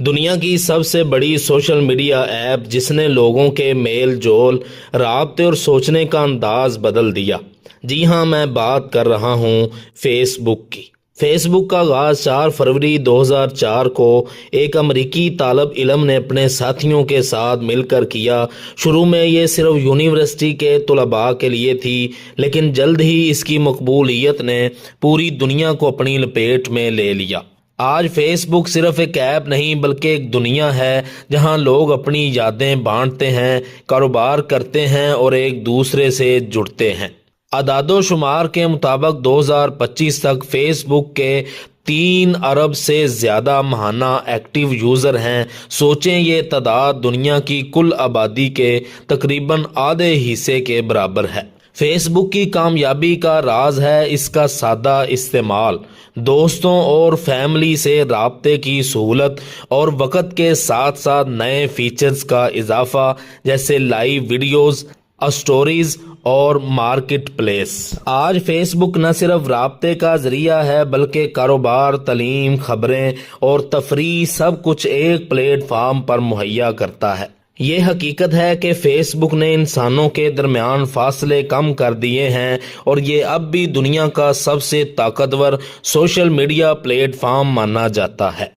دنیا کی سب سے بڑی سوشل میڈیا ایپ جس نے لوگوں کے میل جول، رابطے اور سوچنے کا انداز بدل دیا۔ جی ہاں، میں بات کر رہا ہوں فیس بک کی۔ فیس بک کا آغاز 4 فروری 2004 کو ایک امریکی طالب علم نے اپنے ساتھیوں کے ساتھ مل کر کیا۔ شروع میں یہ صرف یونیورسٹی کے طلباء کے لیے تھی، لیکن جلد ہی اس کی مقبولیت نے پوری دنیا کو اپنی لپیٹ میں لے لیا۔ آج فیس بک صرف ایک ایپ نہیں بلکہ ایک دنیا ہے جہاں لوگ اپنی یادیں بانٹتے ہیں، کاروبار کرتے ہیں اور ایک دوسرے سے جڑتے ہیں۔ اعداد و شمار کے مطابق 2025 تک فیس بک کے 3 ارب سے زیادہ ماہانہ ایکٹیو یوزر ہیں۔ سوچیں، یہ تعداد دنیا کی کل آبادی کے تقریباً آدھے حصے کے برابر ہے۔ فیس بک کی کامیابی کا راز ہے اس کا سادہ استعمال، دوستوں اور فیملی سے رابطے کی سہولت اور وقت کے ساتھ ساتھ نئے فیچرز کا اضافہ جیسے لائیو ویڈیوز، اسٹوریز اور مارکیٹ پلیس۔ آج فیس بک نہ صرف رابطے کا ذریعہ ہے بلکہ کاروبار، تعلیم، خبریں اور تفریح سب کچھ ایک پلیٹ فارم پر مہیا کرتا ہے۔ یہ حقیقت ہے کہ فیس بک نے انسانوں کے درمیان فاصلے کم کر دیے ہیں اور یہ اب بھی دنیا کا سب سے طاقتور سوشل میڈیا پلیٹ فارم مانا جاتا ہے۔